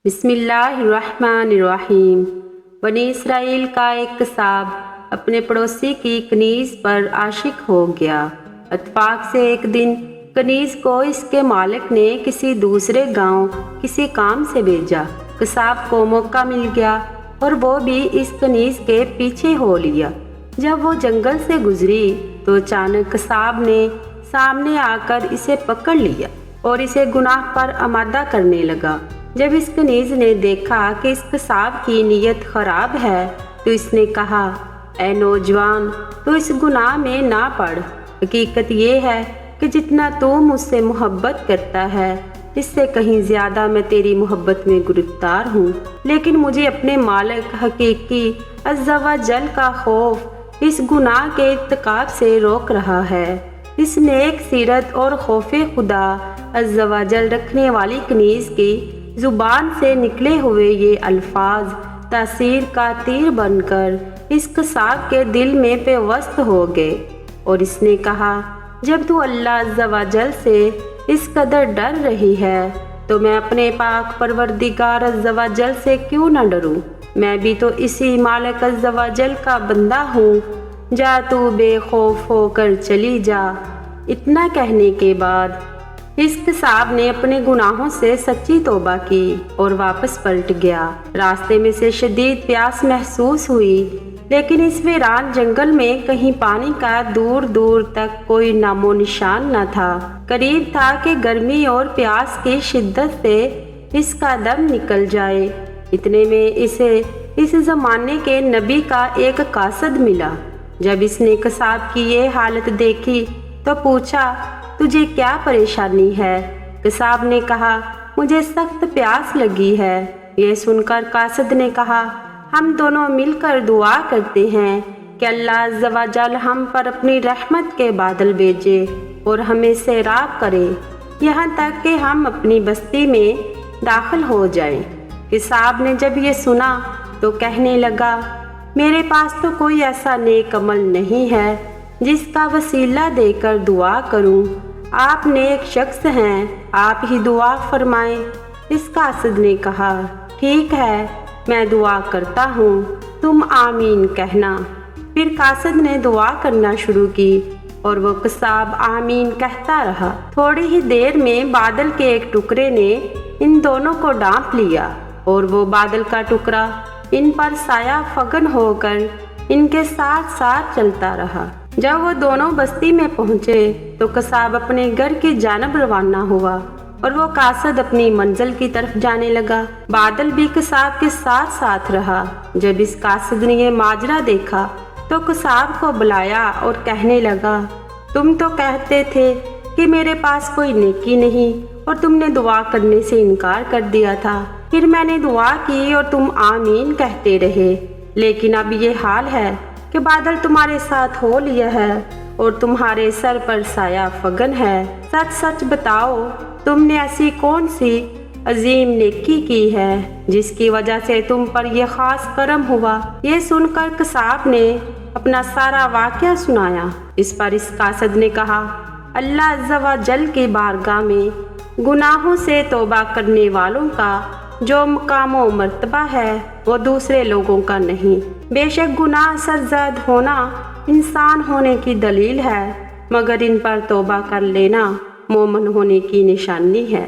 بسم اللہ الرحمن الرحیم۔ بنی اسرائیل کا ایک قصاب اپنے پڑوسی کی کنیز پر عاشق ہو گیا۔ اتفاق سے ایک دن کنیز کو اس کے مالک نے کسی دوسرے گاؤں کسی کام سے بھیجا۔ قصاب کو موقع مل گیا اور وہ بھی اس کنیز کے پیچھے ہو لیا۔ جب وہ جنگل سے گزری تو اچانک قصاب نے سامنے آ کر اسے پکڑ لیا اور اسے گناہ پر آمادہ کرنے لگا۔ جب اس کنیز نے دیکھا کہ اس قصاب کی نیت خراب ہے تو اس نے کہا، اے نوجوان، تو اس گناہ میں نہ پڑ۔ حقیقت یہ ہے کہ جتنا تو مجھ سے محبت کرتا ہے اس سے کہیں زیادہ میں تیری محبت میں گرفتار ہوں، لیکن مجھے اپنے مالک حقیقی عز و جل کا خوف اس گناہ کے ارتکاب سے روک رہا ہے۔ اس نیک سیرت اور خوف خدا عز و جل رکھنے والی کنیز کی زبان سے نکلے ہوئے یہ الفاظ تاثیر کا تیر بن کر اس قصاب کے دل میں پیوست ہو گئے اور اس نے کہا، جب تو اللہ عز و جل سے اس قدر ڈر رہی ہے تو میں اپنے پاک پروردگار عز و جل سے کیوں نہ ڈروں؟ میں بھی تو اسی مالک عز و جل کا بندہ ہوں۔ جا تو بے خوف ہو کر چلی جا۔ اتنا کہنے کے بعد اس قصاب نے اپنے گناہوں سے سچی توبہ کی اور واپس پلٹ گیا۔ راستے میں سے شدید پیاس محسوس ہوئی، لیکن اس ویران جنگل میں کہیں پانی کا دور دور تک کوئی نام و نشان نہ تھا۔ قریب تھا کہ گرمی اور پیاس کی شدت سے اس کا دم نکل جائے۔ اتنے میں اسے اس زمانے کے نبی کا ایک قاصد ملا۔ جب اس نے قصاب کی یہ حالت دیکھی تو پوچھا، تجھے کیا پریشانی ہے؟ قصاب نے کہا، مجھے سخت پیاس لگی ہے۔ یہ سن کر قاصد نے کہا، ہم دونوں مل کر دعا کرتے ہیں کہ اللہ عز و جل ہم پر اپنی رحمت کے بادل بھیجے اور ہمیں سیراب کرے یہاں تک کہ ہم اپنی بستی میں داخل ہو جائیں۔ قصاب نے جب یہ سنا تو کہنے لگا، میرے پاس تو کوئی ایسا نیک عمل نہیں ہے جس کا وسیلہ دے کر دعا کروں۔ آپ نیک شخص ہیں، آپ ہی دعا فرمائیں۔ اس قاصد نے کہا، ٹھیک ہے، میں دعا کرتا ہوں، تم آمین کہنا۔ پھر قاصد نے دعا کرنا شروع کی اور وہ قصاب آمین کہتا رہا۔ تھوڑی ہی دیر میں بادل کے ایک ٹکڑے نے ان دونوں کو ڈانپ لیا اور وہ بادل کا ٹکڑا ان پر سایہ فگن ہو کر ان کے ساتھ ساتھ چلتا رہا۔ جب وہ دونوں بستی میں پہنچے تو قصاب اپنے گھر کی جانب روانہ ہوا اور وہ قاصد اپنی منزل کی طرف جانے لگا۔ بادل بھی قصاب کے ساتھ ساتھ رہا۔ جب اس قاصد نے یہ ماجرا دیکھا تو قصاب کو بلایا اور کہنے لگا، تم تو کہتے تھے کہ میرے پاس کوئی نیکی نہیں اور تم نے دعا کرنے سے انکار کر دیا تھا۔ پھر میں نے دعا کی اور تم آمین کہتے رہے، لیکن اب یہ حال ہے کہ بادل تمہارے ساتھ ہو لیا ہے اور تمہارے سر پر سایہ فگن ہے۔ سچ سچ بتاؤ، تم نے ایسی کون سی عظیم نیکی کی ہے جس کی وجہ سے تم پر یہ خاص کرم ہوا؟ یہ سن کر قصاب نے اپنا سارا واقعہ سنایا۔ اس پر اس قاصد نے کہا، اللہ عز و جل کی بارگاہ میں گناہوں سے توبہ کرنے والوں کا جو مقام و مرتبہ ہے وہ دوسرے لوگوں کا نہیں۔ بے شک گناہ سرزد ہونا انسان ہونے کی دلیل ہے، مگر ان پر توبہ کر لینا مومن ہونے کی نشانی ہے۔